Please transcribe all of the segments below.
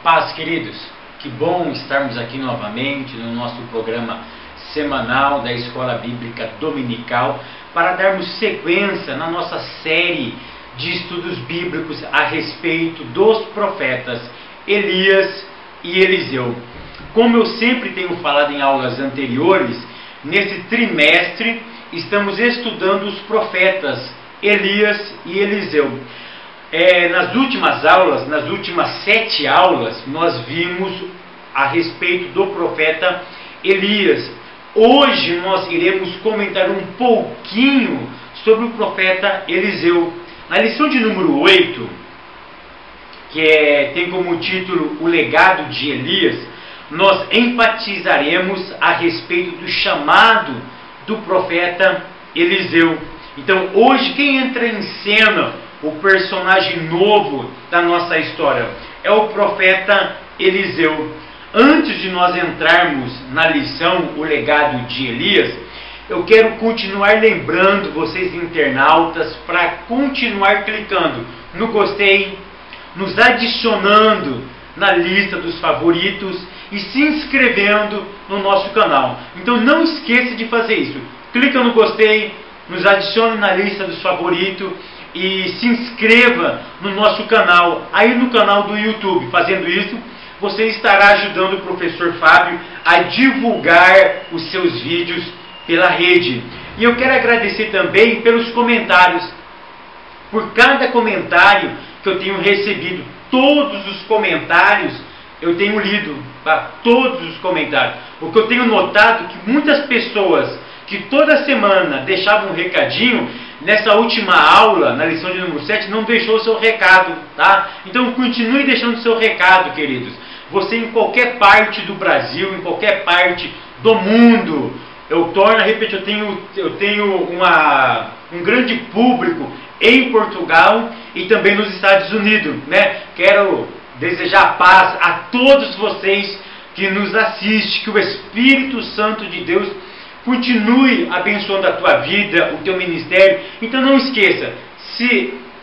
paz, queridos. Que bom estarmos aqui novamente no nosso programa semanal da Escola Bíblica Dominical para darmos sequência na nossa série de estudos bíblicos a respeito dos profetas Elias e Eliseu. Como eu sempre tenho falado em aulas anteriores, nesse trimestre estamos estudando os profetas Elias e Eliseu. Nas últimas aulas, nas últimas 7 aulas, nós vimos a respeito do profeta Elias. Hoje nós iremos comentar um pouquinho sobre o profeta Eliseu. Na lição de número 8, que tem como título O Legado de Elias, nós enfatizaremos a respeito do chamado do profeta Eliseu. Então hoje quem entra em cena, o personagem novo da nossa história, é o profeta Eliseu. Antes de nós entrarmos na lição O Legado de Elias, eu quero continuar lembrando vocês internautas para continuar clicando no gostei, nos adicionando na lista dos favoritos e se inscrevendo no nosso canal. Então não esqueça de fazer isso. Clica no gostei, nos adicione na lista dos favoritos e se inscreva no nosso canal, aí no canal do YouTube. Fazendo isso, você estará ajudando o professor Fábio a divulgar os seus vídeos pela rede. E eu quero agradecer também pelos comentários, por cada comentário que eu tenho recebido. Todos os comentários eu tenho lido, tá? Todos os comentários. O que eu tenho notado é que muitas pessoas que toda semana deixavam um recadinho, nessa última aula, na lição de número 7, não deixou o seu recado, tá? Então continue deixando o seu recado, queridos. Você em qualquer parte do Brasil, em qualquer parte do mundo, eu torno a repetir, eu tenho um grande público em Portugal e também nos Estados Unidos, né? Quero desejar paz a todos vocês que nos assistem, que o Espírito Santo de Deus continue abençoando a tua vida, o teu ministério. Então não esqueça,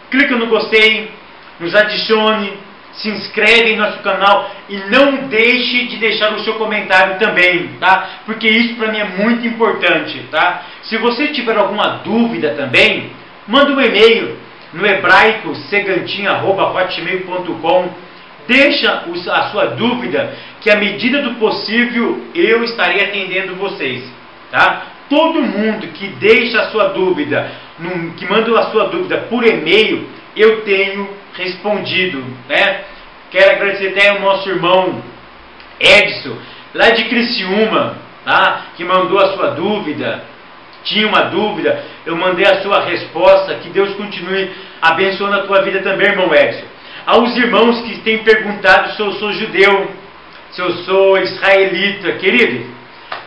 clica no gostei, nos adicione, se inscreve em nosso canal e não deixe de deixar o seu comentário também, tá? Porque isso para mim é muito importante, tá? Se você tiver alguma dúvida também, manda um e-mail no hebraicosegantin@hotmail.com. Deixa a sua dúvida, que à medida do possível eu estarei atendendo vocês, tá? Todo mundo que deixa a sua dúvida, que manda a sua dúvida por e-mail, eu tenho respondido, né? Quero agradecer até ao nosso irmão Edson, lá de Criciúma, tá? Que mandou a sua dúvida. Tinha uma dúvida, eu mandei a sua resposta. Que Deus continue abençoando a tua vida também, irmão Edson. Aos irmãos que têm perguntado se eu sou judeu, se eu sou israelita, querido,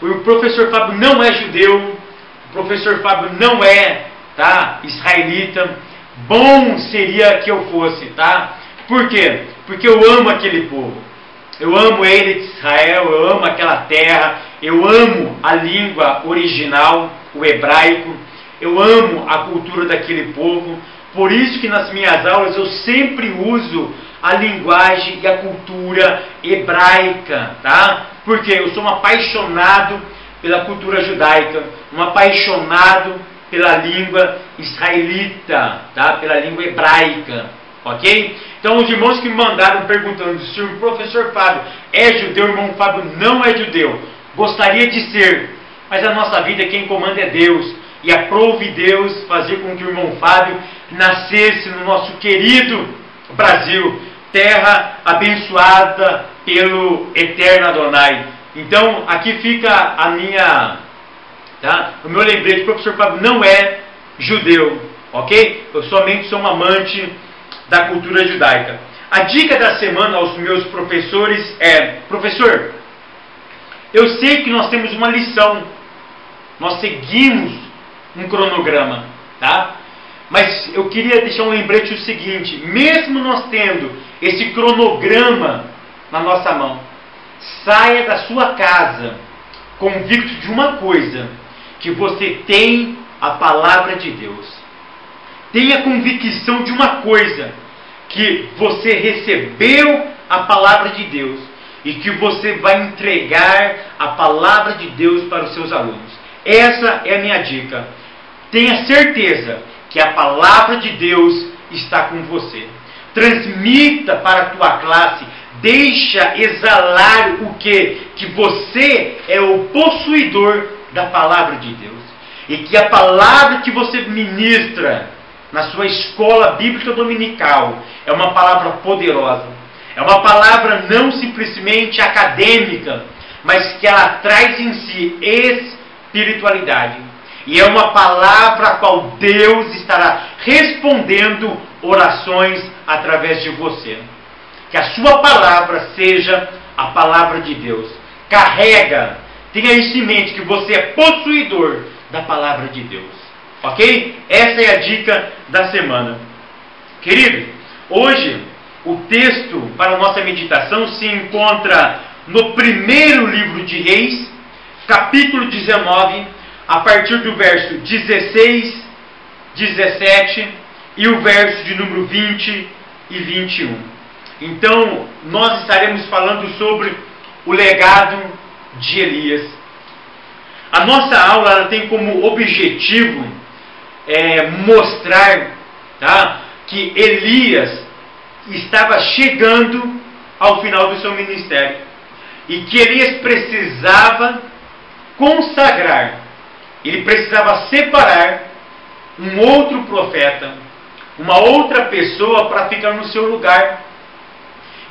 o professor Fábio não é judeu, o professor Fábio não é, tá, israelita. Bom seria que eu fosse, tá? Por quê? Porque eu amo aquele povo, eu amo ele de Israel, eu amo aquela terra, eu amo a língua original, o hebraico, eu amo a cultura daquele povo. Por isso que nas minhas aulas eu sempre uso a linguagem e a cultura hebraica, tá? Porque eu sou um apaixonado pela cultura judaica, um apaixonado pela língua israelita, tá? Pela língua hebraica, ok? Então os irmãos que me mandaram perguntando se o professor Fábio é judeu, o irmão Fábio não é judeu. Gostaria de ser, mas a nossa vida quem comanda é Deus. E aprove Deus fazer com que o irmão Fábio nascesse no nosso querido Brasil, terra abençoada pelo eterno Adonai. Então aqui fica a minha, tá? O meu lembrete: o professor Fábio não é judeu, ok? Eu somente sou um amante da cultura judaica. A dica da semana aos meus professores é: professor, eu sei que nós temos uma lição, nós seguimos um cronograma, tá? Mas eu queria deixar um lembrete o seguinte: mesmo nós tendo esse cronograma na nossa mão, saia da sua casa convicto de uma coisa, que você tem a palavra de Deus. Tenha convicção de uma coisa, que você recebeu a palavra de Deus e que você vai entregar a palavra de Deus para os seus alunos. Essa é a minha dica. Tenha certeza que a palavra de Deus está com você. Transmita para a tua classe, deixa exalar o que você é o possuidor da palavra de Deus. E que a palavra que você ministra na sua escola bíblica dominical é uma palavra poderosa. É uma palavra não simplesmente acadêmica, mas que ela traz em si espiritualidade. E é uma palavra a qual Deus estará respondendo orações através de você. Que a sua palavra seja a palavra de Deus. Carrega, tenha isso em mente, que você é possuidor da palavra de Deus. Ok? Essa é a dica da semana. Querido, hoje o texto para a nossa meditação se encontra no primeiro livro de Reis, capítulo 19, a partir do verso 16, 17 e o verso de número 20 e 21. Então, nós estaremos falando sobre o legado de Elias. A nossa aula ela tem como objetivo mostrar, tá, que Elias estava chegando ao final do seu ministério e que Elias precisava consagrar, ele precisava separar um outro profeta, uma outra pessoa para ficar no seu lugar.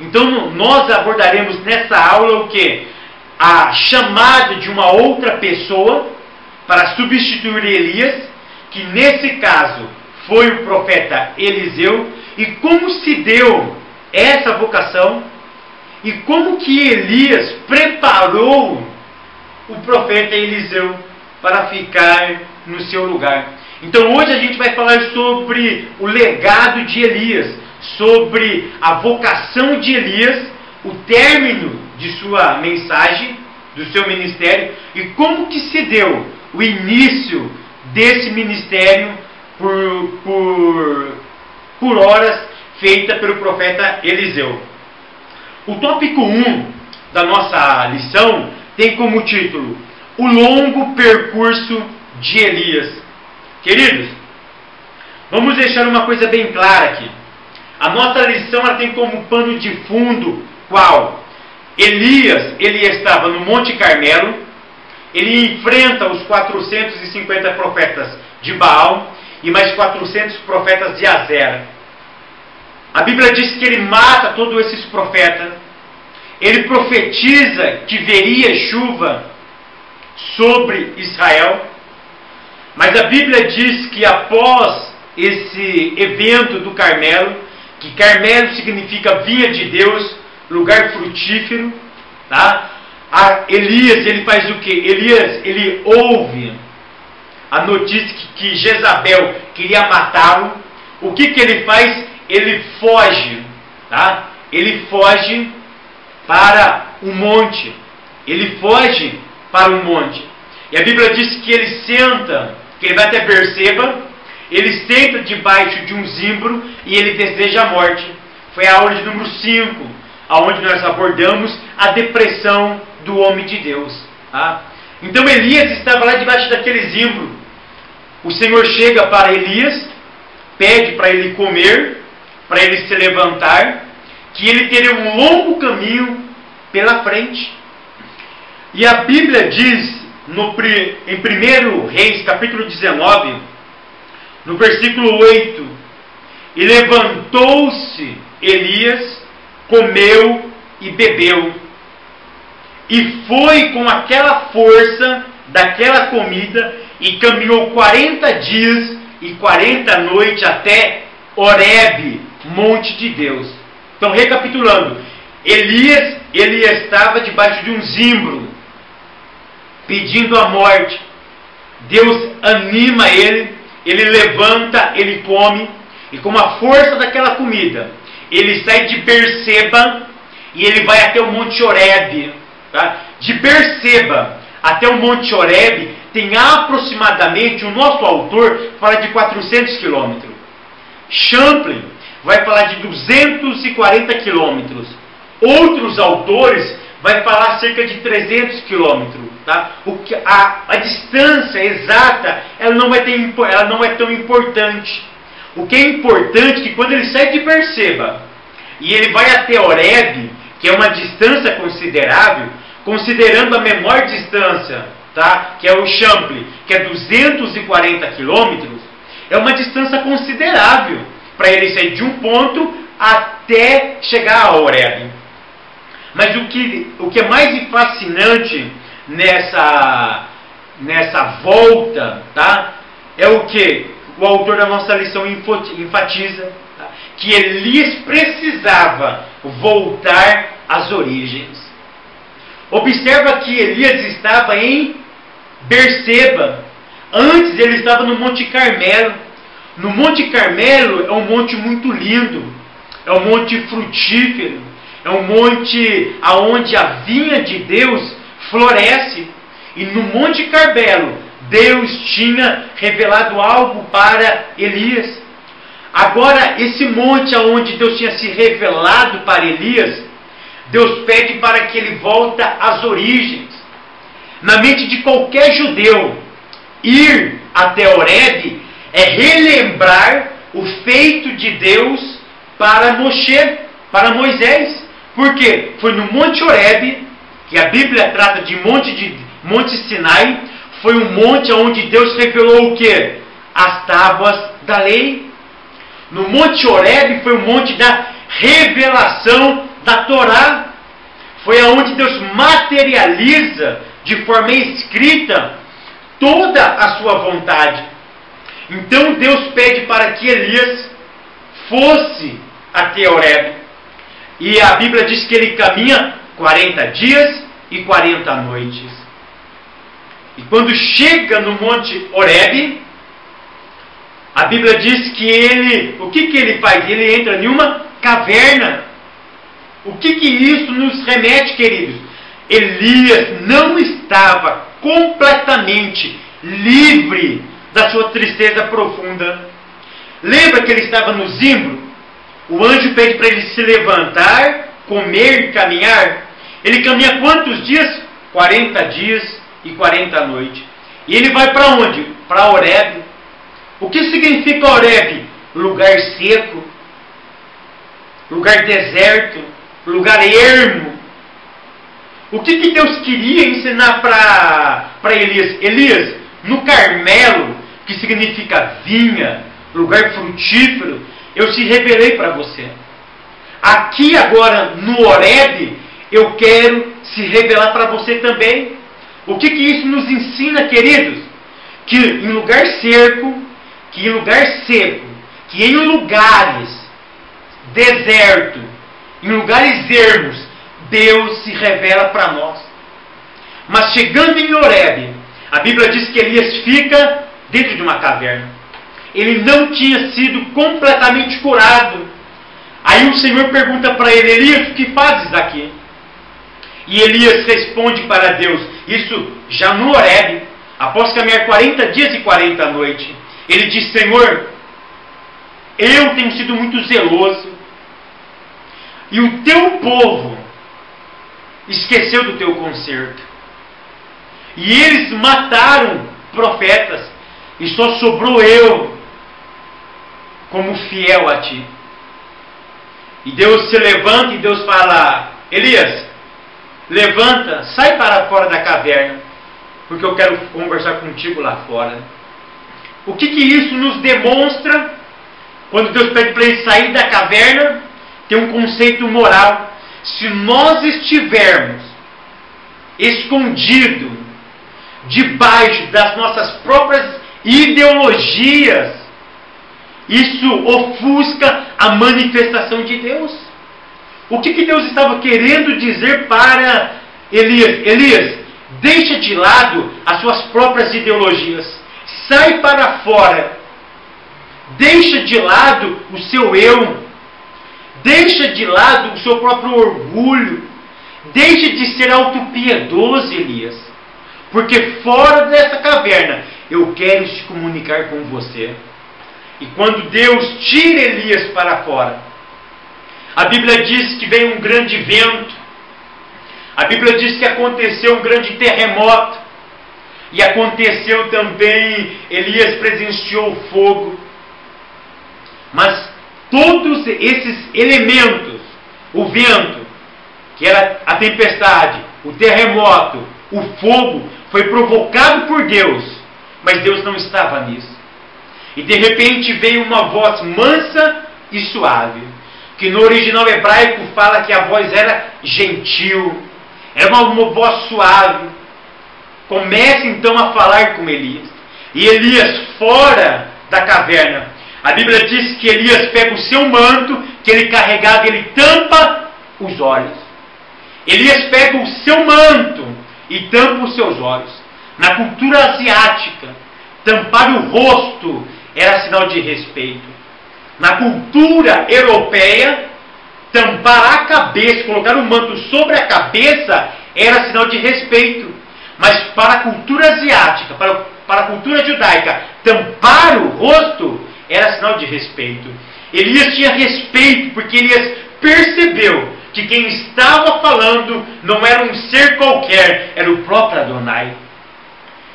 Então nós abordaremos nessa aula o que? A chamada de uma outra pessoa para substituir Elias, que nesse caso foi o profeta Eliseu, e como se deu essa vocação, e como que Elias preparou o profeta Eliseu para ficar no seu lugar. Então hoje a gente vai falar sobre o legado de Elias, sobre a vocação de Elias, o término de sua mensagem, do seu ministério, e como que se deu o início desse ministério por horas feita pelo profeta Eliseu. O tópico 1 da nossa lição tem como título O Longo Percurso de Elias. Queridos, vamos deixar uma coisa bem clara aqui. A nossa lição ela tem como pano de fundo qual? Elias, ele estava no Monte Carmelo, ele enfrenta os 450 profetas de Baal e mais 400 profetas de Azera. A Bíblia diz que ele mata todos esses profetas, ele profetiza que veria chuva sobre Israel, mas a Bíblia diz que após esse evento do Carmelo, que Carmelo significa vinha de Deus, lugar frutífero, tá? Elias, ele faz o que? Elias, ele ouve a notícia que Jezabel queria matá-lo. O que ele faz? Ele foge, tá? Ele foge para o monte. Ele foge para o monte. E a Bíblia diz que ele senta, que ele vai até Berseba, ele senta debaixo de um zimbro e ele deseja a morte. Foi a aula de número 5, onde nós abordamos a depressão do homem de Deus. Tá? Então Elias estava lá debaixo daquele zimbro. O Senhor chega para Elias, pede para ele comer, para ele se levantar, que ele teria um longo caminho pela frente. E a Bíblia diz em 1 Reis, capítulo 19, no versículo 8, e levantou-se Elias, comeu e bebeu, e foi com aquela força daquela comida, e caminhou 40 dias e 40 noites até Horebe, monte de Deus. Então, recapitulando, Elias, ele estava debaixo de um zimbro, pedindo a morte. Deus anima ele, ele levanta, ele come, e com a força daquela comida, ele sai de Berseba e ele vai até o Monte Horebe. Tá? De Berseba até o Monte Horebe tem aproximadamente, o nosso autor fala de 400 quilômetros. Champlin vai falar de 240 quilômetros. Outros autores vai falar cerca de 300 quilômetros. Tá? A distância exata ela não é tão importante. O que é importante é que quando ele sai de Berseba e ele vai até Horebe, que é uma distância considerável, considerando a menor distância, tá? Que é o Chample, que é 240 quilômetros, é uma distância considerável para ele sair de um ponto até chegar a Horebe. Mas o que é mais fascinante nessa volta, tá? É o que o autor da nossa lição enfatiza, tá? Que Elias precisava voltar às origens. Observa que Elias estava em Berseba. Antes ele estava no Monte Carmelo. No Monte Carmelo é um monte muito lindo. É um monte frutífero. É um monte onde a vinha de Deus floresce. E no Monte Carmelo, Deus tinha revelado algo para Elias. Agora, esse monte onde Deus tinha se revelado para Elias, Deus pede para que ele volte às origens. Na mente de qualquer judeu, ir até Horebe é relembrar o feito de Deus para Moisés. Por quê? Foi no Monte Horebe, que a Bíblia trata de Monte Sinai, foi um monte onde Deus revelou o quê? As tábuas da lei. No Monte Horebe foi o monte da revelação da Torá. Foi aonde Deus materializa de forma escrita toda a sua vontade. Então Deus pede para que Elias fosse até Horebe. E a Bíblia diz que ele caminha 40 dias e 40 noites. E quando chega no Monte Horebe, a Bíblia diz que o que ele faz? Ele entra em uma caverna. O que isso nos remete, queridos? Elias não estava completamente livre da sua tristeza profunda. Lembra que ele estava no zimbro? O anjo pede para ele se levantar, comer e caminhar. Ele caminha quantos dias? 40 dias e 40 noites. E ele vai para onde? Para Horebe. O que significa Horebe? Lugar seco, lugar deserto, lugar ermo. O que Deus queria ensinar para Elias? Elias, no Carmelo, que significa vinha, lugar frutífero, eu se revelei para você. Aqui agora, no Horebe, eu quero se revelar para você também. O que isso nos ensina, queridos? Que em lugar seco, que em lugares deserto, em lugares ermos, Deus se revela para nós. Mas chegando em Horebe, a Bíblia diz que Elias fica dentro de uma caverna. Ele não tinha sido completamente curado. Aí o Senhor pergunta para ele: Elias, o que fazes aqui? E Elias responde para Deus, isso já no Horebe, após caminhar 40 dias e 40 noites. Ele diz: Senhor, eu tenho sido muito zeloso, e o teu povo esqueceu do teu conserto. E eles mataram profetas, e só sobrou eu como fiel a ti. E Deus se levanta e Deus fala: Elias, levanta, sai para fora da caverna, porque eu quero conversar contigo lá fora. O que isso nos demonstra? Quando Deus pede para ele sair da caverna, tem um conceito moral. Se nós estivermos escondidos debaixo das nossas próprias ideologias, isso ofusca a manifestação de Deus. O que Deus estava querendo dizer para Elias? Elias, deixa de lado as suas próprias ideologias. Sai para fora. Deixa de lado o seu eu. Deixa de lado o seu próprio orgulho. Deixa de ser autopiedoso, Elias. Porque fora dessa caverna, eu quero se comunicar com você. E quando Deus tira Elias para fora, A Bíblia diz que veio um grande vento. A Bíblia diz que aconteceu um grande terremoto. E aconteceu também, Elias presenciou fogo. Mas todos esses elementos, o vento, que era a tempestade, o terremoto, o fogo, foi provocado por Deus. Mas Deus não estava nisso. E de repente veio uma voz mansa e suave, que no original hebraico fala que a voz era gentil, era uma voz suave. Começa então a falar com Elias. E Elias fora da caverna. A Bíblia diz que Elias pega o seu manto, que ele carregava, ele tampa os olhos. Elias pega o seu manto e tampa os seus olhos. Na cultura asiática, tampar o rosto era sinal de respeito. Na cultura europeia, tampar a cabeça, colocar o manto sobre a cabeça, era sinal de respeito. Mas para a cultura asiática, para a cultura judaica, tampar o rosto era sinal de respeito. Elias tinha respeito, porque Elias percebeu que quem estava falando não era um ser qualquer, era o próprio Adonai.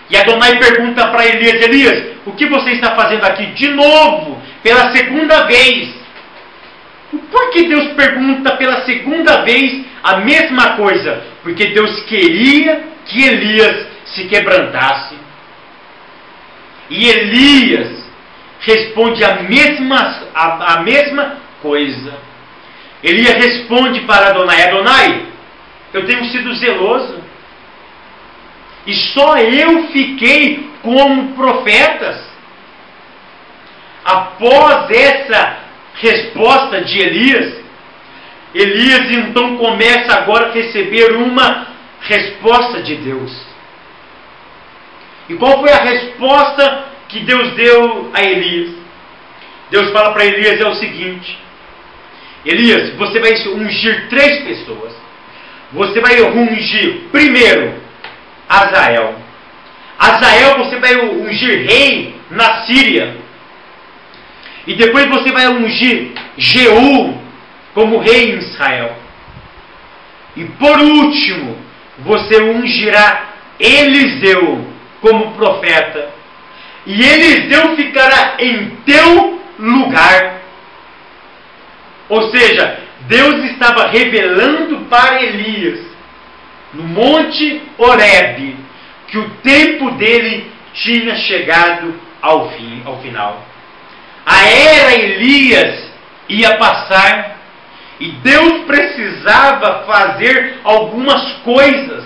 E Adonai pergunta para Elias: Elias, o que você está fazendo aqui de novo, pela segunda vez? Por que Deus pergunta pela segunda vez a mesma coisa? Porque Deus queria que Elias se quebrantasse. E Elias responde a mesma coisa. Elias responde para Adonai: Adonai, eu tenho sido zeloso. E só eu fiquei como profetas. Após essa resposta de Elias, Elias então começa agora a receber uma resposta de Deus. E qual foi a resposta que Deus deu a Elias? Deus fala para Elias é o seguinte: Elias, você vai ungir 3 pessoas. Você vai ungir primeiro Azael. Azael você vai ungir rei na Síria. E depois você vai ungir Jeú como rei em Israel. E por último, você ungirá Eliseu como profeta. E Eliseu ficará em teu lugar. Ou seja, Deus estava revelando para Elias, no Monte Horebe, que o tempo dele tinha chegado ao final. A era Elias ia passar e Deus precisava fazer algumas coisas.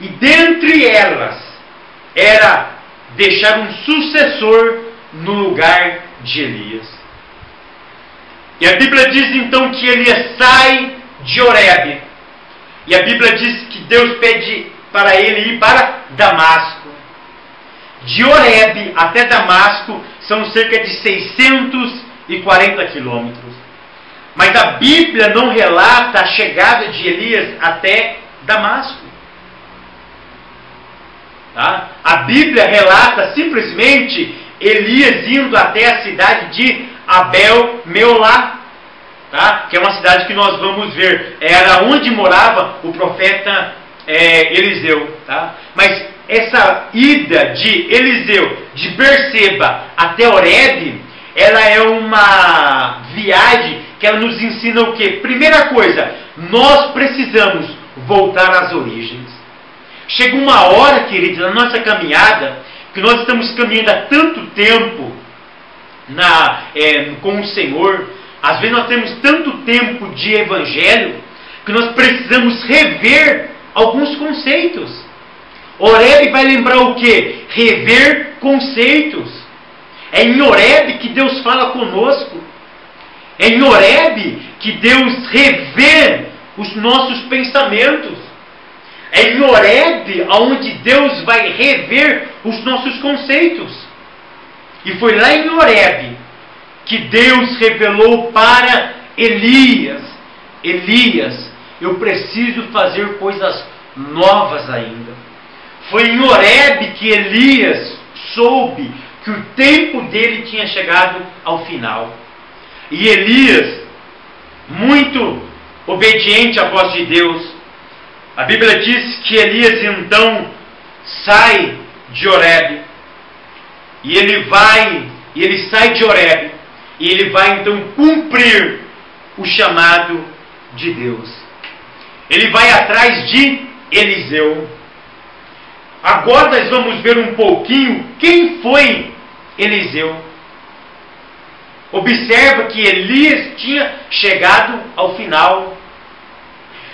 E dentre elas era deixar um sucessor no lugar de Elias. E a Bíblia diz então que Elias sai de Horebe. E a Bíblia diz que Deus pede para ele ir para Damasco. De Horebe até Damasco são cerca de 640 quilômetros. Mas a Bíblia não relata a chegada de Elias até Damasco. Tá? A Bíblia relata simplesmente Elias indo até a cidade de Abel-Meolá, tá? Que é uma cidade que nós vamos ver. Era onde morava o profeta Eliseu. Tá? Mas essa ida de Eliseu, de Berseba até Horebe, ela é uma viagem que ela nos ensina o quê? Primeira coisa, nós precisamos voltar às origens. Chega uma hora, queridos, na nossa caminhada, que nós estamos caminhando há tanto tempo com o Senhor, às vezes nós temos tanto tempo de evangelho, que nós precisamos rever alguns conceitos. Horebe vai lembrar o quê? Rever conceitos. É em Horebe que Deus fala conosco. É em Horebe que Deus revê os nossos pensamentos. É em Horebe onde Deus vai rever os nossos conceitos. E foi lá em Horebe que Deus revelou para Elias: Elias, eu preciso fazer coisas novas ainda. Foi em Horebe que Elias soube que o tempo dele tinha chegado ao final. E Elias, muito obediente à voz de Deus. A Bíblia diz que Elias então sai de Horebe. E ele sai de Horebe. E ele vai então cumprir o chamado de Deus. Ele vai atrás de Eliseu. Agora nós vamos ver um pouquinho quem foi Eliseu. Observa que Elias tinha chegado ao final.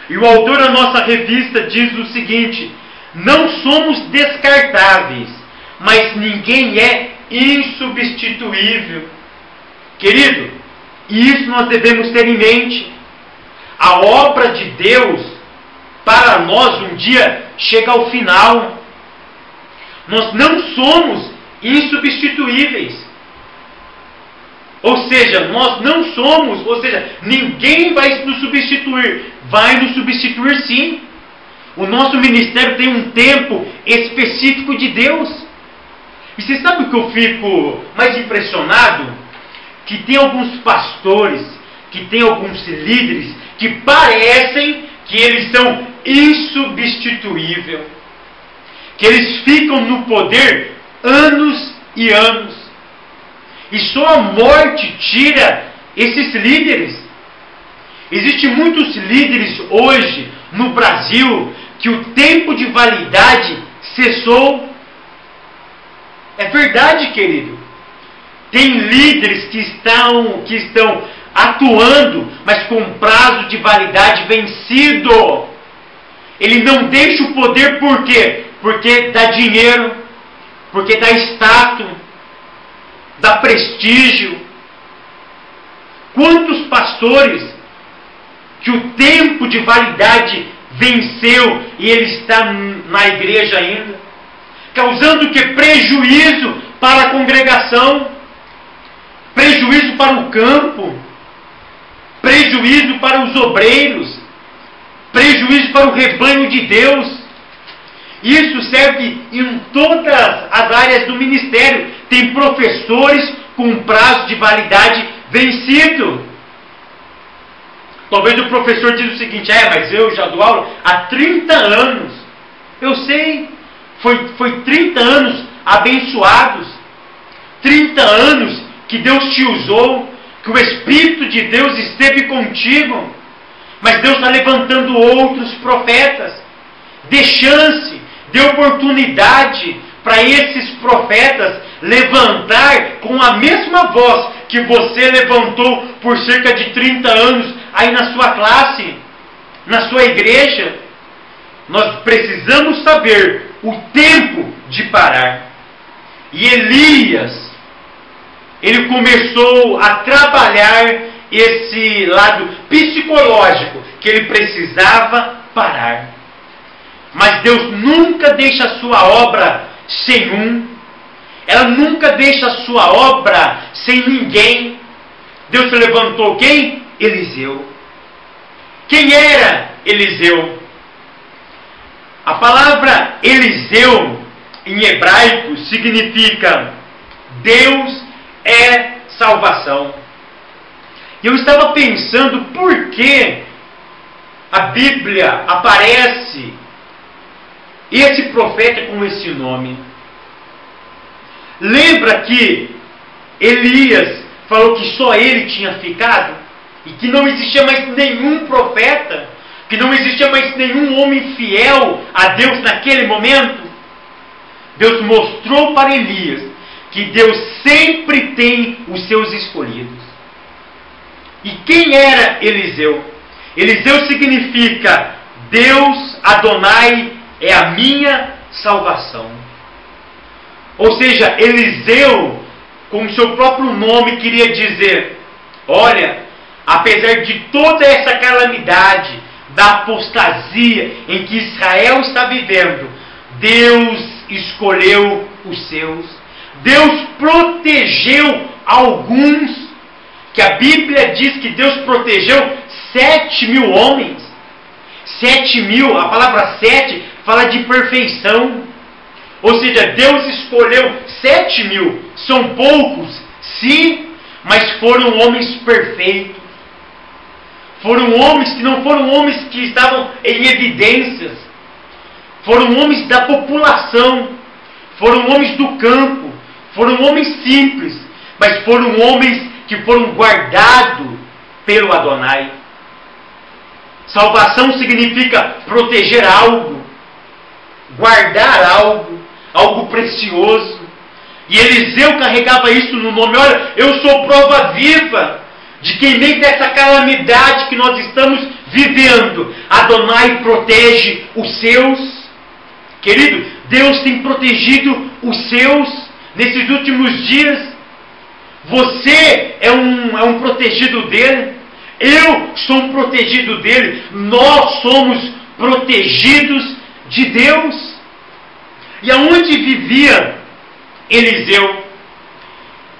E o autor da nossa revista diz o seguinte: não somos descartáveis, mas ninguém é insubstituível. Querido, isso nós devemos ter em mente. A obra de Deus para nós um dia chega ao final. Nós não somos insubstituíveis. Ou seja, nós não somos, ninguém vai nos substituir. Vai nos substituir sim. O nosso ministério tem um tempo específico de Deus. E você sabe o que eu fico mais impressionado? Que tem alguns pastores, que tem alguns líderes, que parecem que eles são insubstituíveis. Que eles ficam no poder anos e anos. E só a morte tira esses líderes. Existem muitos líderes hoje no Brasil que o tempo de validade cessou. É verdade, querido. Tem líderes que estão atuando, mas com prazo de validade vencido. Ele não deixa o poder por quê? Porque dá dinheiro, porque dá status, dá prestígio. Quantos pastores que o tempo de validade venceu e ele está na igreja ainda, causando que prejuízo para a congregação, prejuízo para o campo, prejuízo para os obreiros, prejuízo para o rebanho de Deus. Isso serve em todas as áreas do ministério. Tem professores com prazo de validade vencido. Talvez o professor diz o seguinte: mas eu já dou aula há 30 anos. Eu sei, foi 30 anos abençoados. 30 anos que Deus te usou, que o Espírito de Deus esteve contigo. Mas Deus está levantando outros profetas. Dê chance, dê oportunidade para esses profetas levantar com a mesma voz que você levantou por cerca de 30 anos aí na sua classe, na sua igreja. Nós precisamos saber o tempo de parar. E Elias, ele começou a trabalhar esse lado psicológico, que ele precisava parar. Mas Deus nunca deixa a sua obra sem ela nunca deixa a sua obra sem ninguém. Deus levantou quem? Eliseu. Quem era Eliseu? A palavra Eliseu em hebraico significa Deus é salvação. E eu estava pensando por que a Bíblia aparece esse profeta com esse nome. Lembra que Elias falou que só ele tinha ficado? E que não existia mais nenhum profeta? Que não existia mais nenhum homem fiel a Deus naquele momento? Deus mostrou para Elias que Deus sempre tem os seus escolhidos. E quem era Eliseu? Eliseu significa Deus Adonai é a minha salvação. Ou seja, Eliseu, com seu próprio nome, queria dizer: olha, apesar de toda essa calamidade, da apostasia em que Israel está vivendo, Deus escolheu os seus. Deus protegeu alguns, que a Bíblia diz que Deus protegeu 7.000 homens. 7.000, a palavra 7 fala de perfeição. Ou seja, Deus escolheu 7.000. São poucos, sim, mas foram homens perfeitos. Foram homens que não foram homens que estavam em evidências. Foram homens da população. Foram homens do campo. Foram homens simples. Mas foram homens que foram guardados pelo Adonai. Salvação significa proteger algo, guardar algo, algo precioso. E Eliseu carregava isso no nome. Olha, eu sou prova viva de que em meio dessa calamidade que nós estamos vivendo, Adonai protege os seus. Querido, Deus tem protegido os seus nesses últimos dias. Você é um protegido dele. Eu sou um protegido dele. Nós somos protegidos de Deus. E aonde vivia Eliseu?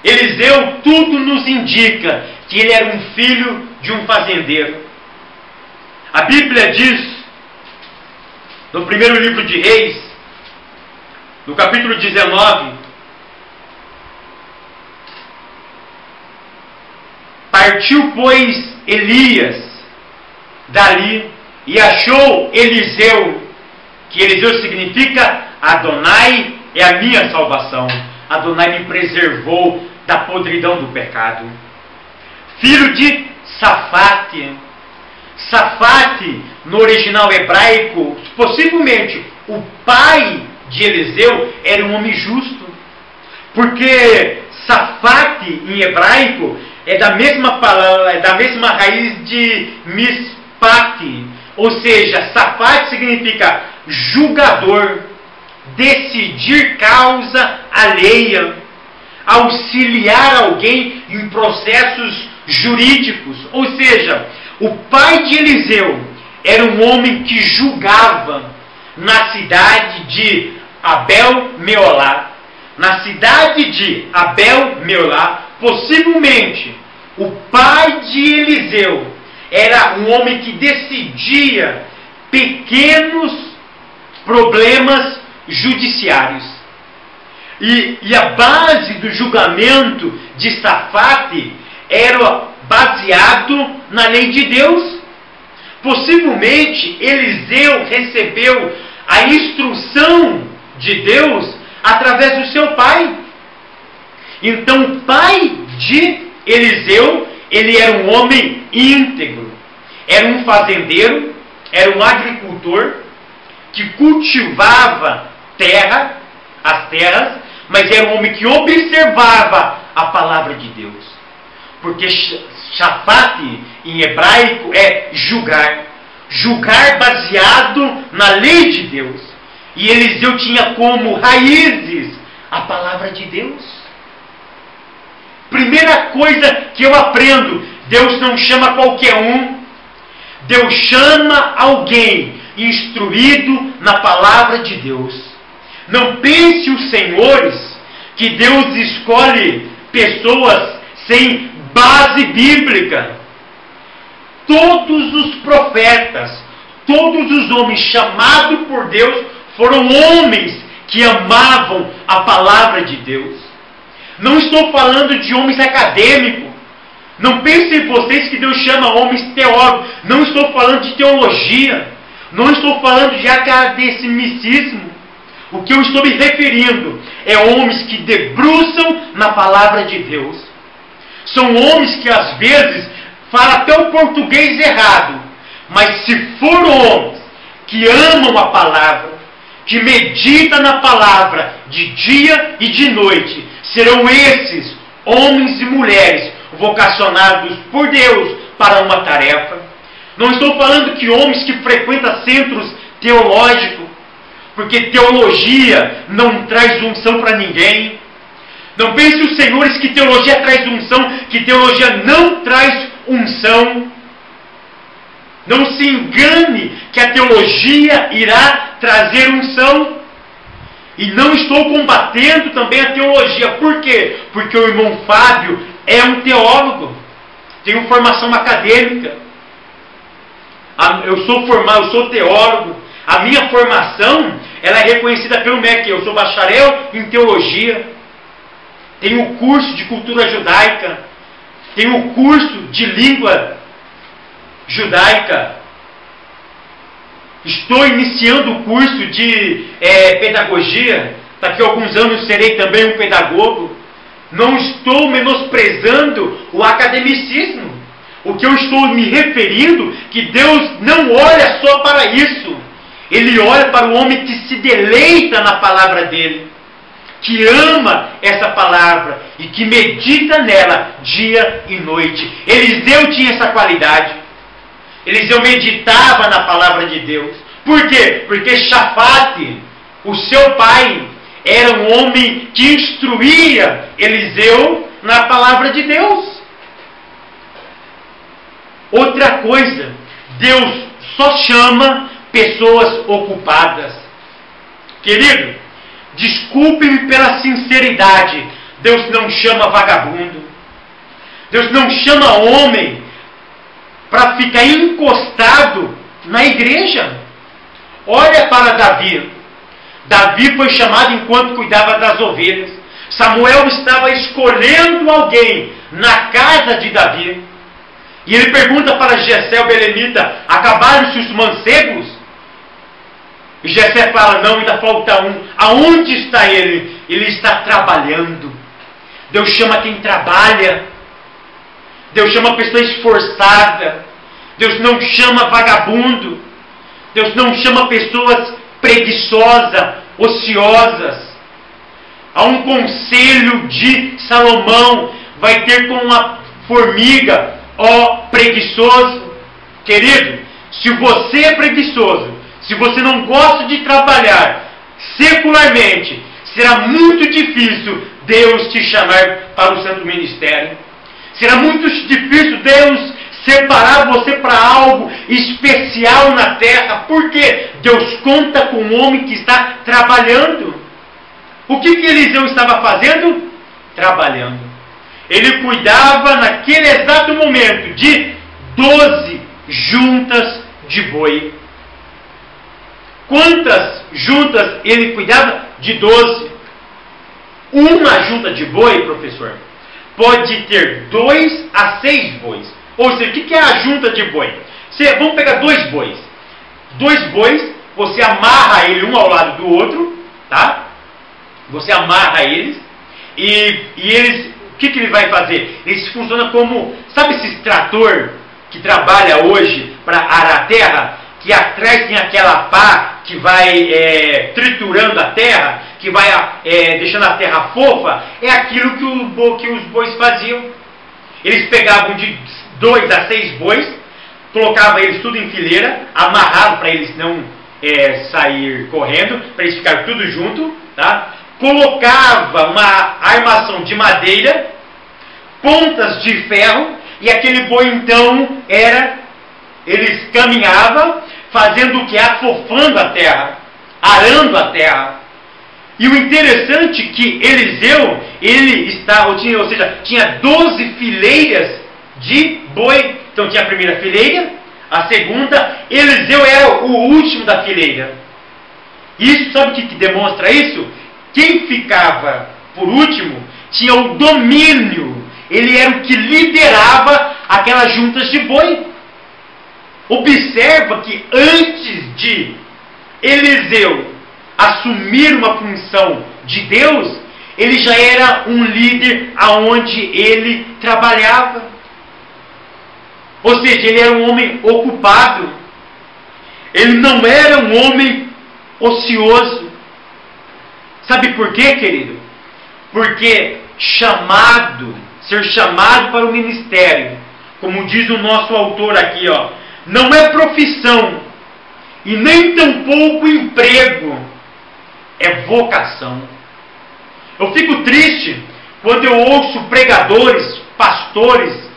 Eliseu, tudo nos indica que ele era um filho de um fazendeiro. A Bíblia diz, no primeiro livro de Reis, no capítulo 19, partiu, pois, Elias dali e achou Eliseu, que Eliseu significa Adonai é a minha salvação. Adonai me preservou da podridão do pecado. Filho de Safate. Safate, no original hebraico, possivelmente o pai de Eliseu era um homem justo. Porque Safate, em hebraico, é da mesma palavra, é da mesma raiz de mispate. Ou seja, Safate significa julgador, decidir causa alheia, auxiliar alguém em processos jurídicos. Ou seja, o pai de Eliseu era um homem que julgava na cidade de Abel-Meolá. Na cidade de Abel-Meolá, possivelmente, o pai de Eliseu era um homem que decidia pequenos problemas judiciários. E a base do julgamento de Safate era baseado na lei de Deus. Possivelmente, Eliseu recebeu a instrução de Deus através do seu pai. Então, o pai de Eliseu, ele era um homem íntegro. Era um fazendeiro, era um agricultor que cultivava as terras, mas era um homem que observava a palavra de Deus. Porque Shafate, em hebraico, é julgar. Julgar baseado na lei de Deus. E Eliseu tinha como raízes a palavra de Deus. Primeira coisa que eu aprendo: Deus não chama qualquer um. Deus chama alguém instruído na palavra de Deus. Não pense os senhores que Deus escolhe pessoas sem base bíblica. Todos os profetas, todos os homens chamados por Deus foram homens que amavam a palavra de Deus. Não estou falando de homens acadêmicos. Não pensem vocês que Deus chama homens teólogos. Não estou falando de teologia. Não estou falando de academicismo. O que eu estou me referindo é homens que debruçam na palavra de Deus. São homens que às vezes falam até o português errado. Mas se foram homens que amam a palavra, que meditam na palavra de dia e de noite, serão esses homens e mulheres vocacionados por Deus para uma tarefa. Não estou falando que homens que frequentam centros teológicos, porque teologia não traz unção para ninguém. Não pense os senhores que teologia traz unção, que teologia não traz unção. Não se engane que a teologia irá trazer unção. E não estou combatendo também a teologia. Por quê? Porque o irmão Fábio é um teólogo. Tem formação acadêmica. Eu sou teólogo. A minha formação ela é reconhecida pelo MEC. Eu sou bacharel em teologia. Tenho o curso de cultura judaica. Tenho o curso de língua judaica. Estou iniciando o curso de pedagogia. Daqui a alguns anos serei também um pedagogo. Não estou menosprezando o academicismo. O que eu estou me referindo, que Deus não olha só para isso. Ele olha para o homem que se deleita na palavra dele, que ama essa palavra e que medita nela dia e noite. Eliseu tinha essa qualidade. Eliseu meditava na palavra de Deus. Por quê? Porque Shafate, o seu pai, era um homem que instruía Eliseu na palavra de Deus. Outra coisa, Deus só chama pessoas ocupadas. Querido, desculpe-me pela sinceridade, Deus não chama vagabundo. Deus não chama homem para ficar encostado na igreja. Olha para Davi. Davi foi chamado enquanto cuidava das ovelhas. Samuel estava escolhendo alguém na casa de Davi. E ele pergunta para Jessé, o belemita, acabaram-se os mancebos? E Jessé fala, não, ainda falta um. Aonde está ele? Ele está trabalhando. Deus chama quem trabalha. Deus chama pessoa esforçada. Deus não chama vagabundo. Deus não chama pessoas preguiçosas, ociosas. Há um conselho de Salomão, vai ter com uma formiga, ó preguiçoso. Querido, se você é preguiçoso, se você não gosta de trabalhar secularmente, será muito difícil Deus te chamar para o santo ministério. Será muito difícil Deus separar você para algo especial na terra. Porque Deus conta com um homem que está trabalhando. O que Eliseu estava fazendo? Trabalhando. Ele cuidava naquele exato momento de 12 juntas de boi. Quantas juntas ele cuidava? De 12. Uma junta de boi, professor, pode ter 2 a 6 bois. Ou seja, o que é a junta de boi? Vamos pegar 2 bois. 2 bois, você amarra ele um ao lado do outro, tá? Você amarra eles e eles, o que ele vai fazer? Eles funcionam como, sabe esse trator que trabalha hoje para arar a terra? Que atrás tem aquela pá que vai triturando a terra, que vai deixando a terra fofa. É aquilo que os bois faziam. Eles pegavam de 2 a 6 bois, colocavam eles tudo em fileira, amarravam para eles não sair correndo, para eles ficarem tudo junto, tá? Colocava uma armação de madeira, pontas de ferro, e aquele boi então eles caminhavam, fazendo o que? Afofando a terra, arando a terra. E o interessante é que Eliseu, tinha 12 fileiras de boi. Então tinha a primeira fileira, a segunda, Eliseu era o último da fileira. Isso, sabe o que demonstra isso? Quem ficava por último tinha o domínio. Ele era o que liderava aquelas juntas de boi. Observa que antes de Eliseu assumir uma função de Deus, ele já era um líder aonde ele trabalhava. Ou seja, ele era um homem ocupado. Ele não era um homem ocioso. Sabe por quê, querido? Porque ser chamado para o ministério, como diz o nosso autor aqui, ó, não é profissão e nem tampouco emprego, é vocação. Eu fico triste quando eu ouço pregadores, pastores,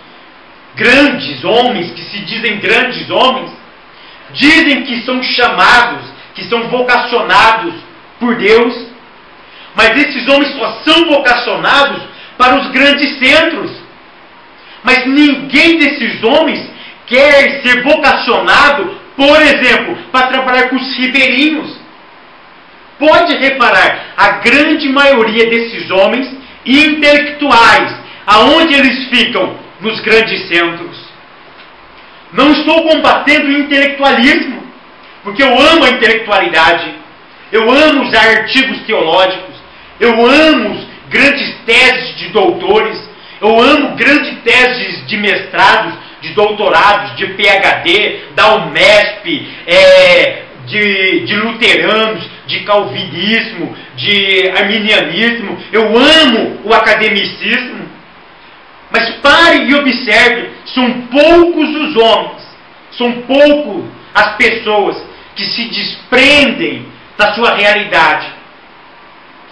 grandes homens, que se dizem grandes homens, dizem que são chamados, que são vocacionados por Deus, mas esses homens só são vocacionados para os grandes centros. Mas ninguém desses homens quer ser vocacionado, por exemplo, para trabalhar com os ribeirinhos. Pode reparar, a grande maioria desses homens intelectuais, aonde eles ficam? Nos grandes centros. Não estou estou combatendo o intelectualismo, porque eu amo a intelectualidade, eu amo usar artigos teológicos, eu amo grandes teses de doutores, eu amo grandes teses de mestrados, de doutorados, de PhD, da UMESP, de luteranos, de calvinismo, de arminianismo. Eu amo o academicismo. Mas pare e observe, são poucos os homens, são poucos as pessoas que se desprendem da sua realidade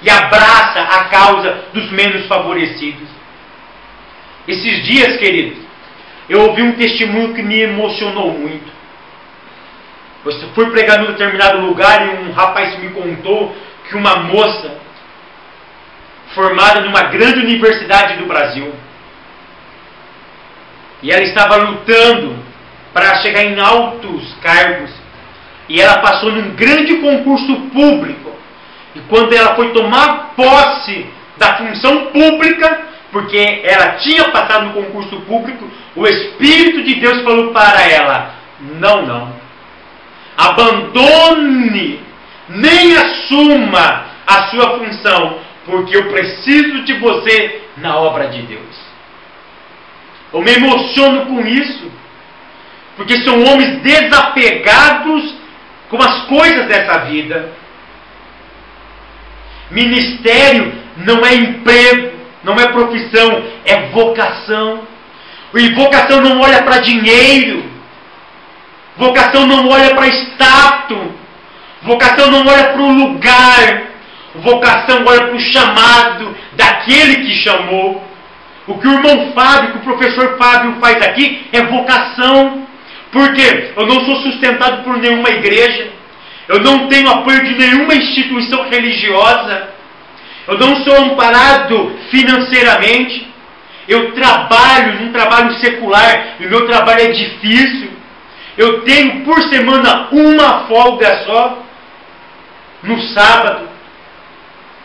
e abraça a causa dos menos favorecidos. Esses dias, queridos, eu ouvi um testemunho que me emocionou muito. Eu fui pregar num determinado lugar e um rapaz me contou que uma moça formada numa grande universidade do Brasil, e ela estava lutando para chegar em altos cargos, e ela passou num grande concurso público, e quando ela foi tomar posse da função pública, porque ela tinha passado no concurso público, o Espírito de Deus falou para ela: não, abandone, nem assuma a sua função, porque eu preciso de você na obra de Deus. Eu me emociono com isso, porque são homens desapegados com as coisas dessa vida. Ministério não é emprego, não é profissão, é vocação. E vocação não olha para dinheiro, vocação não olha para status, vocação não olha para o lugar, vocação olha para o chamado daquele que chamou. O que o irmão Fábio, que o professor Fábio faz aqui é vocação. Porque eu não sou sustentado por nenhuma igreja, eu não tenho apoio de nenhuma instituição religiosa, eu não sou amparado financeiramente, eu trabalho num trabalho secular e o meu trabalho é difícil. Eu tenho por semana uma folga só, no sábado,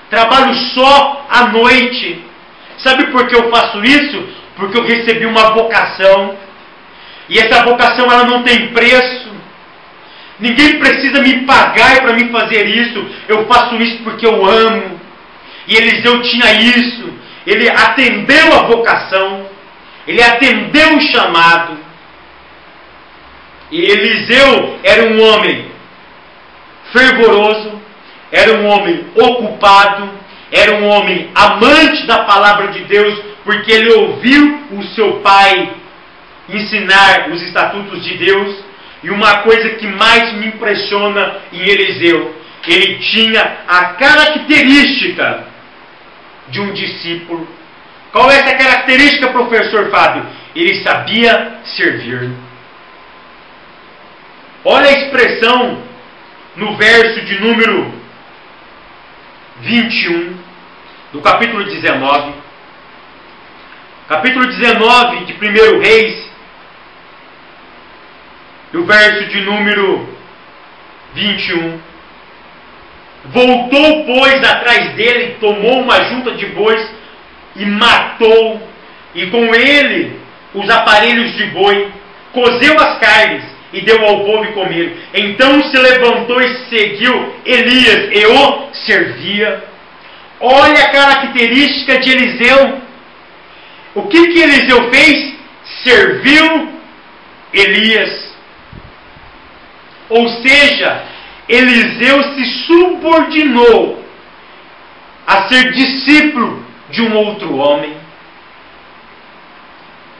trabalho só à noite. Sabe por que eu faço isso? Porque eu recebi uma vocação. E essa vocação ela não tem preço. Ninguém precisa me pagar para me fazer isso. Eu faço isso porque eu amo. E Eliseu tinha isso. Ele atendeu a vocação. Ele atendeu o chamado. E Eliseu era um homem fervoroso, era um homem ocupado, era um homem amante da palavra de Deus, porque ele ouviu o seu pai ensinar os estatutos de Deus. E uma coisa que mais me impressiona em Eliseu, ele tinha a característica de um discípulo. Qual é essa característica, professor Fábio? Ele sabia servir. Olha a expressão no verso de número 21 do capítulo 19. Capítulo 19 de 1 Reis, e o verso de número 21. Voltou, pois, atrás dele, tomou uma junta de bois e matou, e com ele os aparelhos de boi, cozeu as carnes e deu ao povo comer. Então se levantou e seguiu Elias e o servia. Olha a característica de Eliseu. O que Eliseu fez? Serviu Elias. Ou seja, Eliseu se subordinou a ser discípulo de um outro homem.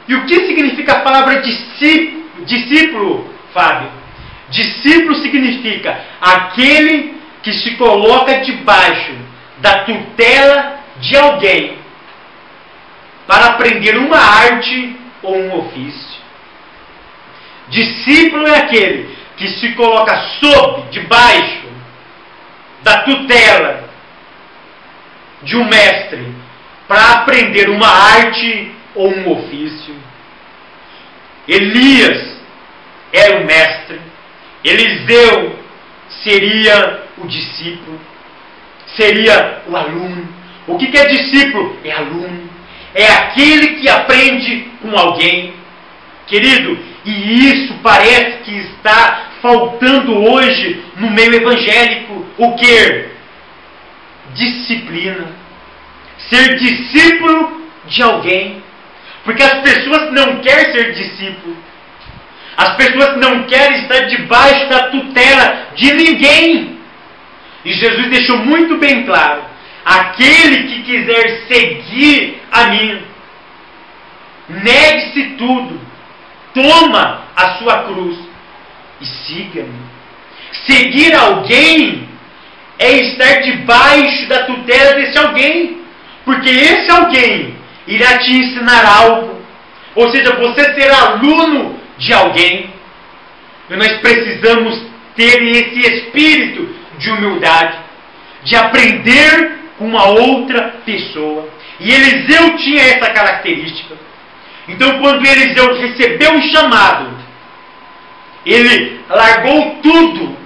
E o que significa a palavra discípulo, Fábio? Discípulo significa aquele que se coloca debaixo da tutela de alguém para aprender uma arte ou um ofício. Discípulo é aquele que se coloca debaixo da tutela de um mestre para aprender uma arte ou um ofício. Elias era o mestre, Eliseu seria o discípulo, seria o aluno. O que é discípulo? É aluno, é aquele que aprende com alguém. Querido, E isso parece que está faltando hoje no meio evangélico. O quê? Disciplina. Ser discípulo de alguém. Porque as pessoas não querem ser discípulo. As pessoas não querem estar debaixo da tutela de ninguém. E Jesus deixou muito bem claro: aquele que quiser seguir a mim, negue-se tudo, toma a sua cruz e siga-me. Seguir alguém é estar debaixo da tutela desse alguém, porque esse alguém irá te ensinar algo. Ou seja, você será aluno de alguém. E nós precisamos ter esse espírito de humildade, de aprender com uma outra pessoa. E Eliseu tinha essa característica. Então, quando Eliseu recebeu o chamado, ele largou tudo.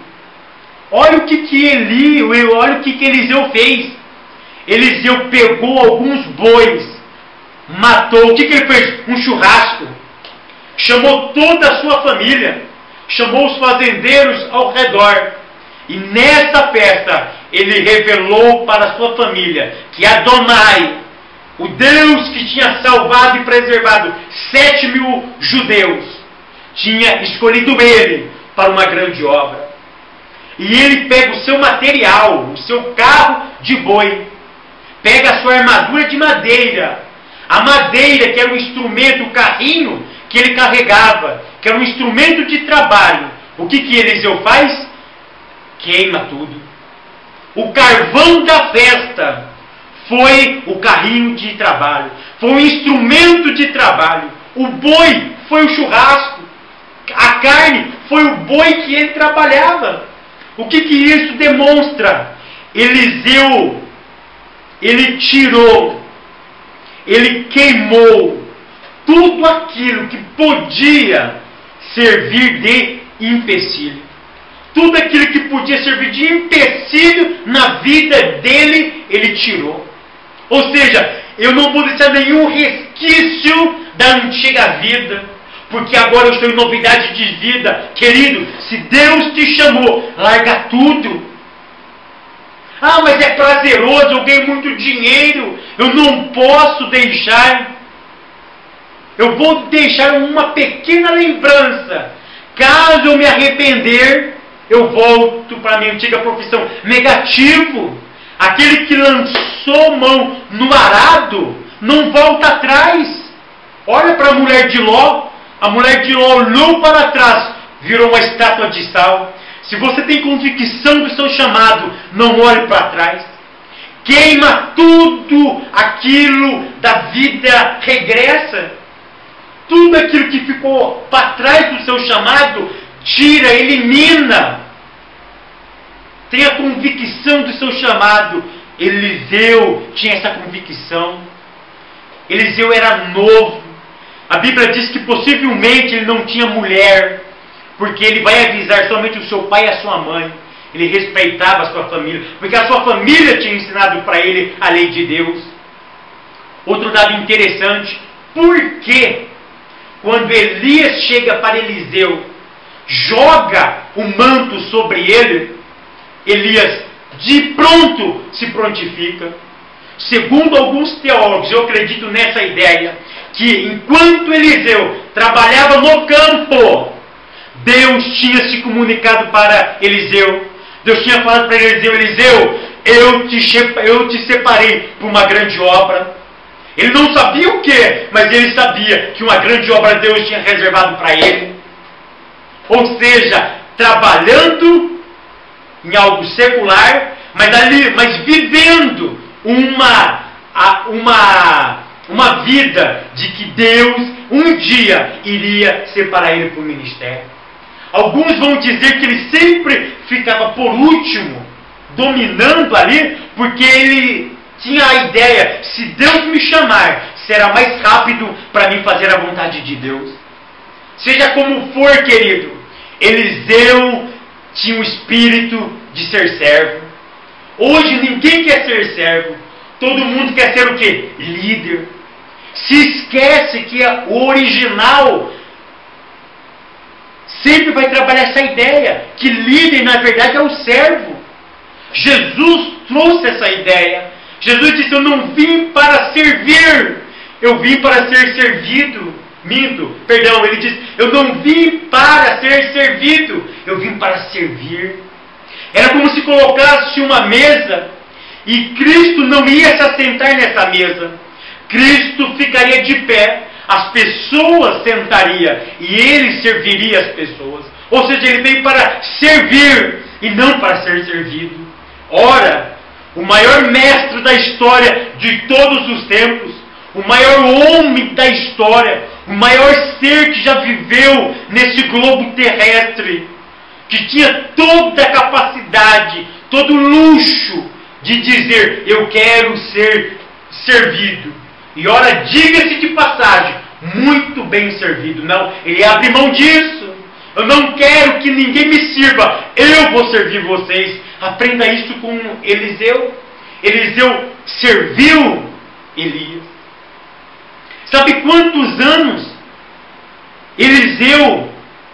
Olha o que Eliseu fez. Eliseu pegou alguns bois, matou. O que ele fez? Um churrasco. Chamou toda a sua família, chamou os fazendeiros ao redor. E nessa festa, ele revelou para a sua família que Adonai, o Deus que tinha salvado e preservado 7.000 judeus, tinha escolhido ele para uma grande obra. E ele pega o seu material, o seu carro de boi, pega a sua armadura de madeira, a madeira que era um instrumento, o carrinho que ele carregava, que era um instrumento de trabalho. O que Eliseu faz? Queima tudo. O carvão da festa foi o carrinho de trabalho, foi um instrumento de trabalho. O boi foi o churrasco, a carne foi o boi que ele trabalhava. O que isso demonstra? Eliseu, ele tirou, ele queimou tudo aquilo que podia servir de empecilho. Tudo aquilo que podia servir de empecilho na vida dele, ele tirou. Ou seja, eu não vou deixar nenhum resquício da antiga vida, porque agora eu estou em novidade de vida. Querido, se Deus te chamou, larga tudo. Ah, mas é prazeroso, eu ganho muito dinheiro, eu não posso deixar. Eu vou deixar uma pequena lembrança. Caso eu me arrepender, eu volto para a minha antiga profissão. Negativo. Aquele que lançou mão no arado não volta atrás. Olha para a mulher de Ló. A mulher de Ló olhou para trás, virou uma estátua de sal. Se você tem convicção do seu chamado, não olhe para trás. Queima tudo aquilo da vida regressa. Tudo aquilo que ficou para trás do seu chamado, tira, elimina. Tenha convicção do seu chamado. Eliseu tinha essa convicção. Eliseu era novo. A Bíblia diz que possivelmente ele não tinha mulher, porque ele vai avisar somente o seu pai e a sua mãe. Ele respeitava a sua família, porque a sua família tinha ensinado para ele a lei de Deus. Outro dado interessante: por que quando Elias chega para Eliseu, joga o manto sobre ele, Elias de pronto se prontifica? Segundo alguns teólogos, eu acredito nessa ideia, que enquanto Eliseu trabalhava no campo, Deus tinha se comunicado para Eliseu. Deus tinha falado para Eliseu: Eliseu, eu te separei para uma grande obra. Ele não sabia o que, mas ele sabia que uma grande obra Deus tinha reservado para ele. Ou seja, trabalhando em algo secular, mas vivendo uma vida de que Deus um dia iria separar ele para o ministério. Alguns vão dizer que ele sempre ficava por último, dominando ali, porque ele tinha a ideia: se Deus me chamar, será mais rápido para mim fazer a vontade de Deus. Seja como for, querido, Eliseu tinha o espírito de ser servo. Hoje ninguém quer ser servo. Todo mundo quer ser o quê? Líder. Se esquece que o original sempre vai trabalhar essa ideia, que líder na verdade é o servo. Jesus trouxe essa ideia. Jesus disse: eu não vim para servir, eu vim para ser servido. Ele diz: eu não vim para ser servido, eu vim para servir. Era como se colocasse uma mesa e Cristo não ia se assentar nessa mesa. Cristo ficaria de pé, as pessoas sentariam e ele serviria as pessoas. Ou seja, ele veio para servir e não para ser servido. Ora, o maior mestre da história de todos os tempos, o maior homem da história, o maior ser que já viveu nesse globo terrestre, que tinha toda a capacidade, todo o luxo de dizer: eu quero ser servido. E ora, diga-se de passagem, muito bem servido. Não, ele abre mão disso. Eu não quero que ninguém me sirva, eu vou servir vocês. Aprenda isso com Eliseu. Eliseu serviu Elias. Sabe quantos anos Eliseu,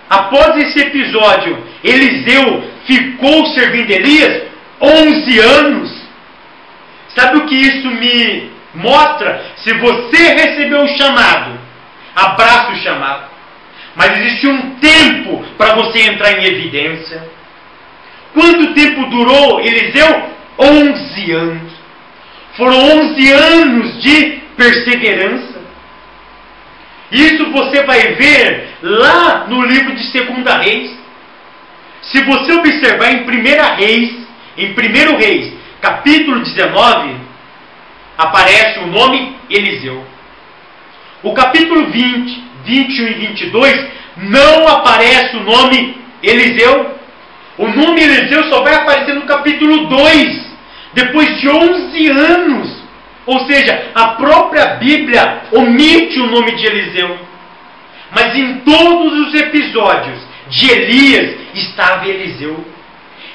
após esse episódio, Eliseu ficou servindo Elias? 11 anos. Sabe o que isso me mostra? Se você recebeu um chamado, abraça o chamado. Mas existe um tempo para você entrar em evidência. Quanto tempo durou Eliseu? 11 anos. Foram 11 anos de perseverança. Isso você vai ver lá no livro de 2 Reis. Se você observar em 1 Reis, capítulo 19, aparece o nome Eliseu. O capítulo 20, 21 e 22, não aparece o nome Eliseu. O nome Eliseu só vai aparecer no capítulo 2, depois de 11 anos. Ou seja, a própria Bíblia omite o nome de Eliseu. Mas em todos os episódios de Elias estava Eliseu.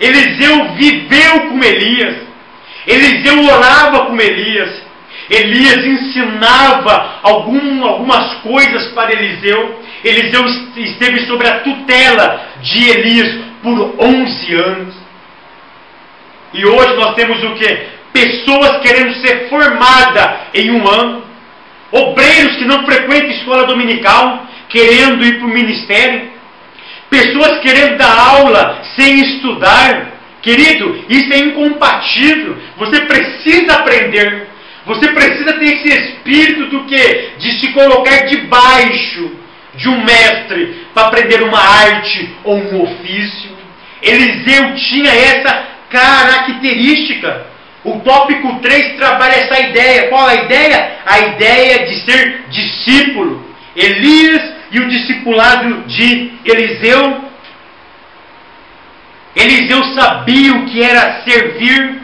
Eliseu viveu com Elias. Eliseu orava com Elias. Elias ensinava algumas coisas para Eliseu. Eliseu esteve sob a tutela de Elias por 11 anos. E hoje nós temos o quê? Pessoas querendo ser formadas em um ano. Obreiros que não frequentam escola dominical, querendo ir para o ministério. Pessoas querendo dar aula sem estudar. Querido, isso é incompatível. Você precisa aprender. Você precisa ter esse espírito do quê? De se colocar debaixo de um mestre para aprender uma arte ou um ofício. Eliseu tinha essa característica. O tópico 3 trabalha essa ideia. Qual a ideia? A ideia de ser discípulo. Elias e o discipulado de Eliseu. Eliseu sabia o que era servir.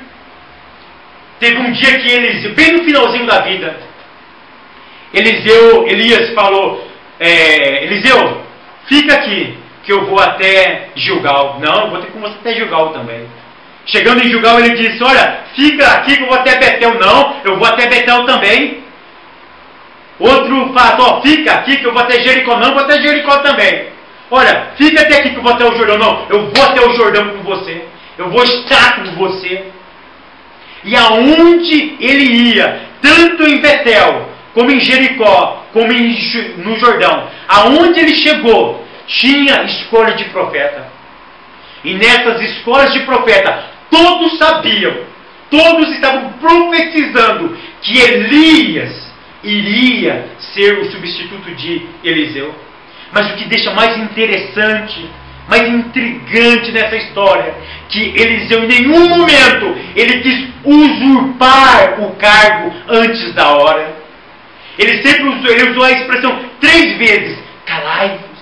Teve um dia que Eliseu, bem no finalzinho da vida, Elias falou: Eliseu, fica aqui, que eu vou até Gilgal. Não, vou ter com você até Gilgal também. Chegando em Gilgal, ele disse: olha, fica aqui que eu vou até Betel. Não, eu vou até Betel também. Outro fala: fica aqui que eu vou até Jericó. Não, eu vou até Jericó também. Olha, fica até aqui que eu vou até o Jordão. Não, eu vou até o Jordão com você. Eu vou estar com você. E aonde ele ia, tanto em Betel, como em Jericó, como no Jordão, aonde ele chegou, tinha escola de profeta. E nessas escolas de profeta, todos sabiam, todos estavam profetizando que Elias iria ser o substituto de Eliseu. Mas o que deixa mais interessante, mais intrigante nessa história, que Eliseu em nenhum momento ele quis usurpar o cargo antes da hora. Ele sempre usou a expressão 3 vezes: calai-vos,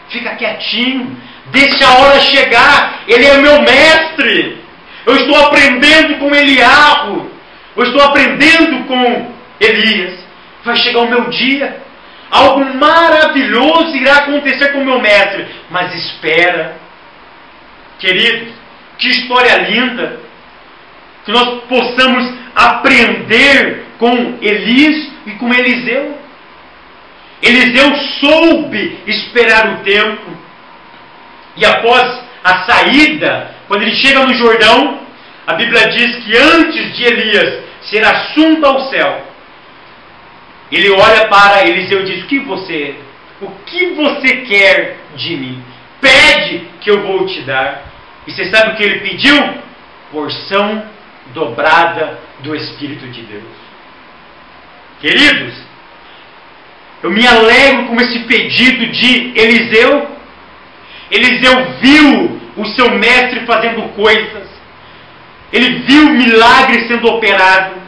fica quietinho, deixa a hora chegar, ele é meu mestre, eu estou aprendendo com Eliahu, eu estou aprendendo com Elias, vai chegar o meu dia, algo maravilhoso irá acontecer com o meu mestre, mas espera. Queridos, que história linda, que nós possamos aprender com Elias e com Eliseu. Eliseu soube esperar o tempo. E após a saída, quando ele chega no Jordão, a Bíblia diz que antes de Elias ser assunto ao céu, ele olha para Eliseu e diz: o que você quer de mim? Pede que eu vou te dar. E você sabe o que ele pediu? Porção dobrada do Espírito de Deus. Queridos, eu me alegro com esse pedido de Eliseu. Eliseu viu o seu mestre fazendo coisas. Ele viu milagres sendo operados.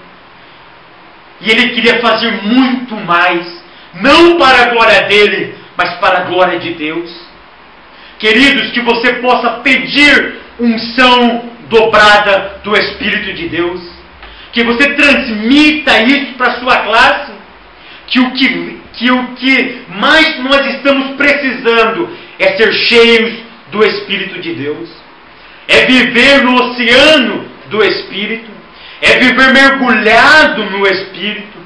E ele queria fazer muito mais. Não para a glória dele, mas para a glória de Deus. Queridos, que você possa pedir unção dobrada do Espírito de Deus. Que você transmita isso para a sua classe. Que o que mais nós estamos precisando é ser cheios do Espírito de Deus. É viver no oceano do Espírito. É viver mergulhado no Espírito.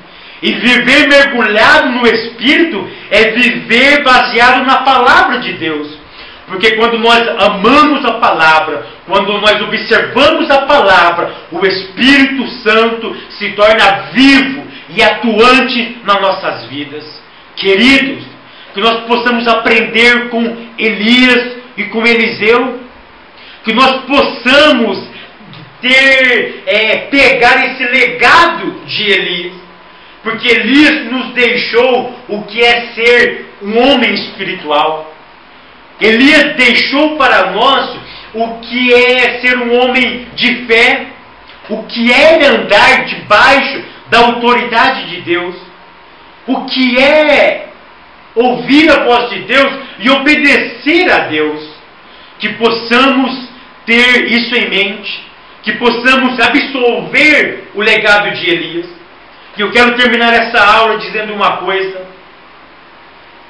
E viver mergulhado no Espírito é viver baseado na palavra de Deus. Porque quando nós amamos a palavra, quando nós observamos a palavra, o Espírito Santo se torna vivo e atuante nas nossas vidas. Queridos, que nós possamos aprender com Elias e com Eliseu, que nós possamos pegar esse legado de Elias, porque Elias nos deixou o que é ser um homem espiritual. Elias deixou para nós o que é ser um homem de fé, o que é andar debaixo da autoridade de Deus, o que é ouvir a voz de Deus e obedecer a Deus. Que possamos ter isso em mente, que possamos absorver o legado de Elias. E eu quero terminar essa aula dizendo uma coisa: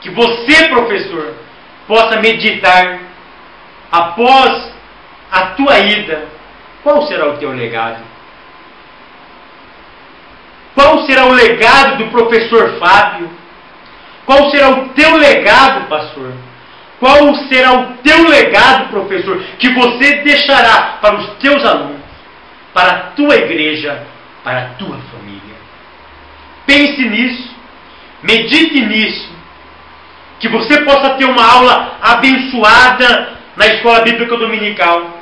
que você, professor, possa meditar após a tua ida. Qual será o teu legado? Qual será o legado do professor Fábio? Qual será o teu legado, pastor? Qual será o teu legado, professor, que você deixará para os teus alunos, para a tua igreja, para a tua família? Pense nisso, medite nisso, que você possa ter uma aula abençoada na Escola Bíblica Dominical,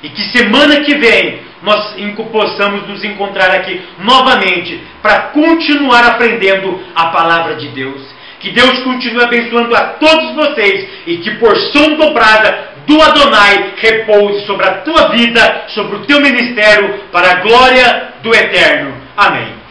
e que semana que vem nós possamos nos encontrar aqui novamente para continuar aprendendo a palavra de Deus. Que Deus continue abençoando a todos vocês e que porção dobrada do Adonai repouse sobre a tua vida, sobre o teu ministério, para a glória do Eterno. Amém.